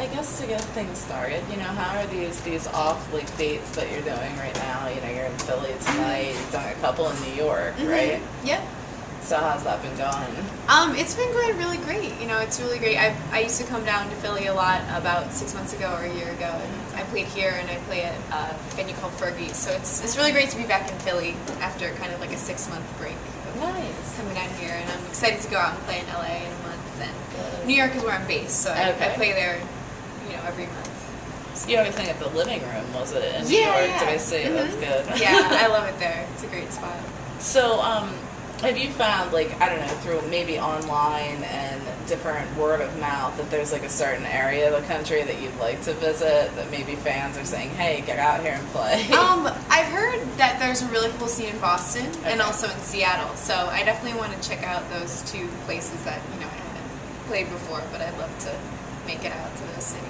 I guess to get things started, how are these off dates that you're doing right now? You're in Philly tonight. You've done a couple in New York, right? Yep. So how's that been going? It's been going really great. It's really great. I used to come down to Philly a lot about 6 months ago or a year ago, and I played here and I play at a venue called Fergie's. So it's really great to be back in Philly after kind of like a 6-month break. Nice. Coming down here, and I'm excited to go out and play in LA in a month. And New York is where I'm based, so I play there, every month. So you everything at the Living Room, was it in New York? Yeah. Did I see? That's good. Yeah, I love it there. It's a great spot. So, have you found, through maybe online and different word of mouth, that there's a certain area of the country that you'd like to visit, that maybe fans are saying, hey, get out here and play? I've heard that there's a really cool scene in Boston and also in Seattle, so I definitely want to check out those two places that, I haven't played before, but I'd love to make it out to those cities.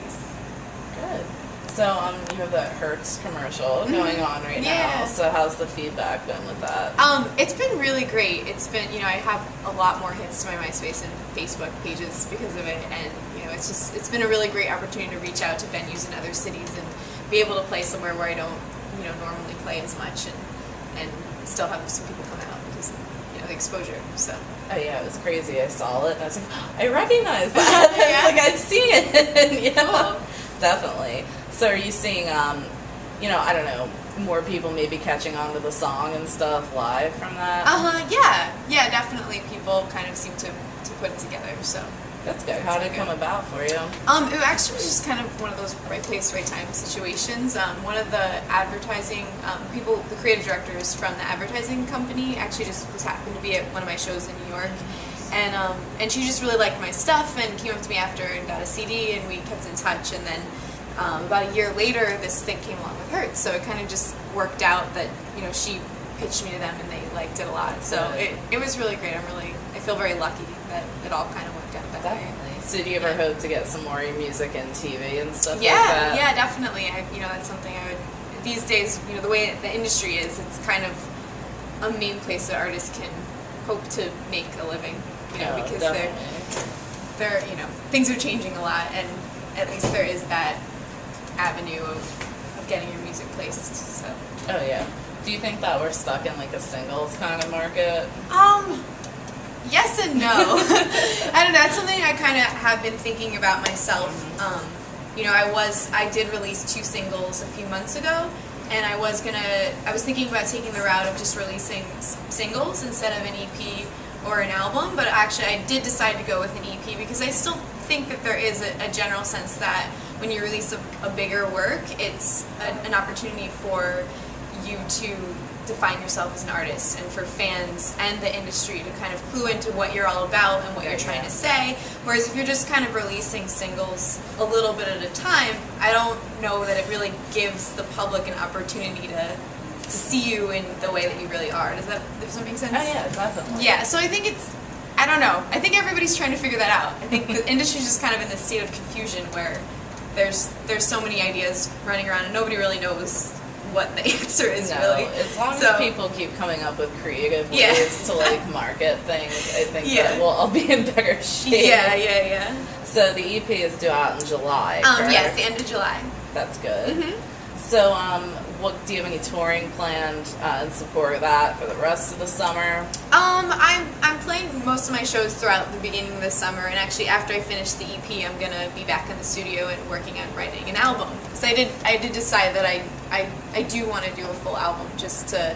Good. So, you have that Hertz commercial going on right now. So how's the feedback been with that? It's been really great. It's been, I have a lot more hits to my MySpace and Facebook pages because of it, and, it's been a really great opportunity to reach out to venues in other cities and be able to play somewhere where I don't, normally play as much and still have some people come out because of, the exposure, so. Oh yeah, it was crazy. I saw it and I was like, I recognize that. It's I've seen it. Cool. Definitely. So are you seeing, I don't know, more people maybe catching on to the song and stuff live from that? Yeah, definitely. People kind of seem to put it together, so. That's good. How did it come about for you? It actually was just kind of one of those right place, right time situations. One of the advertising people, the creative directors from the advertising company, actually just happened to be at one of my shows in New York. And she just really liked my stuff and came up to me after and got a CD, and we kept in touch. And then about a year later, this thing came along with Hertz. So it kind of just worked out that, she pitched me to them and they liked it a lot. So it was really great. I feel very lucky that it all kind of worked out that way. So do you ever hope to get some more music in TV and stuff like that? Yeah, definitely. That's something I would, these days, the way the industry is, it's kind of a main place that artists can hope to make a living, because they're things are changing a lot, and at least there is that avenue of getting your music placed, so. Oh yeah. Do you think that we're stuck in a singles kind of market? Yes and no. I don't know. That's something I kind of have been thinking about myself. I did release 2 singles a few months ago, and I was thinking about taking the route of just releasing singles instead of an EP or an album, but actually I did decide to go with an EP because I still think that there is a general sense that when you release a bigger work, it's an opportunity for you to define yourself as an artist, and for fans and the industry to kind of clue into what you're all about and what you're trying to say. Whereas if you're just kind of releasing singles a little bit at a time, I don't know that it really gives the public an opportunity to see you in the way that you really are. Does that make sense? Oh yeah, definitely. Yeah, so I think I don't know. I think everybody's trying to figure that out. I think the industry's just kind of in this state of confusion where there's so many ideas running around and nobody really knows what the answer is really. As long as people keep coming up with creative ways to market things, I think that we'll all be in better shape. Yeah. So the EP is due out in July. Yes, the end of July. That's good. So, do you have any touring planned in support of that for the rest of the summer? I'm playing most of my shows throughout the beginning of the summer, and actually after I finish the EP, I'm gonna be back in the studio and working on writing an album. Because I did decide that I do want to do a full album just to,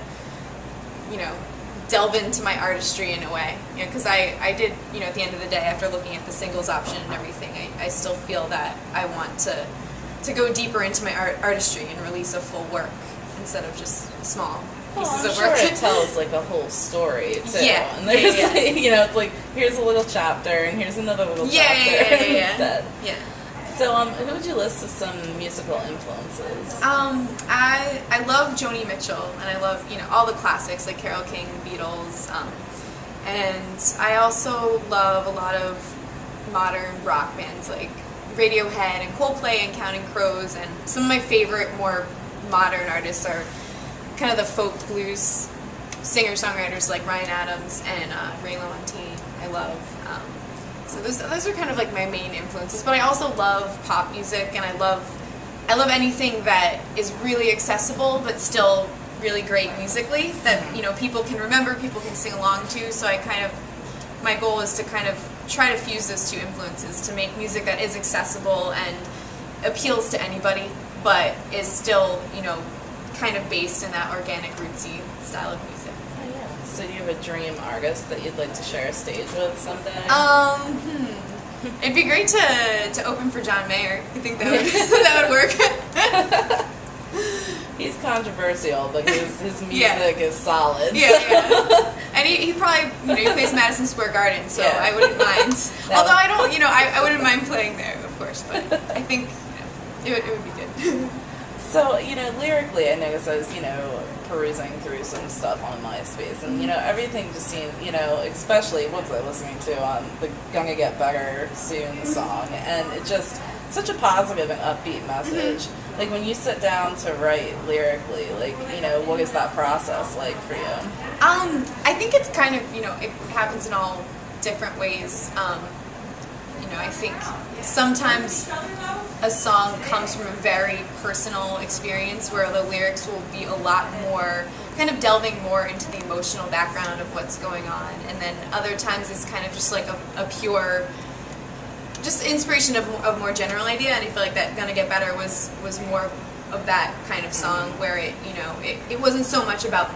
delve into my artistry in a way. Because I did, at the end of the day, after looking at the singles option and everything, I still feel that I want to go deeper into my artistry and release a full work instead of just small pieces of work. Sure it tells a whole story too. Yeah. And there's it's here's a little chapter and here's another little chapter instead. Yeah. So who would you list as some musical influences? I love Joni Mitchell, and I love all the classics like Carole King, Beatles, and I also love a lot of modern rock bands like Radiohead and Coldplay and Counting Crows, and some of my favorite more modern artists are kind of the folk blues singer-songwriters like Ryan Adams and Ray LaMontagne. I love So those are kind of like my main influences. But I also love pop music, and I love anything that is really accessible but still really great musically, that people can remember, people can sing along to. So my goal is to kind of try to fuse those two influences to make music that is accessible and appeals to anybody, but is still, kind of based in that organic, rootsy style of music. Oh, yeah. So do you have a dream artist that you'd like to share a stage with someday? It'd be great to open for John Mayer. I think that would that would work. He's controversial, but his music is solid. Yeah. And he probably, he plays Madison Square Garden, so I wouldn't mind. Although I don't, I wouldn't mind playing there, of course, but I think it would be good. So, lyrically, I noticed I was, perusing through some stuff on MySpace, and, everything just seemed, especially, what was I listening to on the Gonna Get Better Soon song, and it just, such a positive and upbeat message. Like, when you sit down to write lyrically, like, what is that process like for you? I think it's kind of, it happens in all different ways. I think sometimes a song comes from a very personal experience where the lyrics will be a lot more, kind of delving more into the emotional background of what's going on. And then other times it's kind of just like a pure, just inspiration of a more general idea. And I feel like that Gonna Get Better was more of that kind of song where it wasn't so much about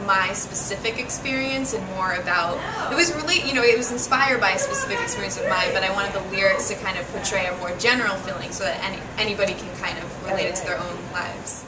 my specific experience and more about, it was really, it was inspired by a specific experience of mine, but I wanted the lyrics to kind of portray a more general feeling so that anybody can kind of relate it to their own lives.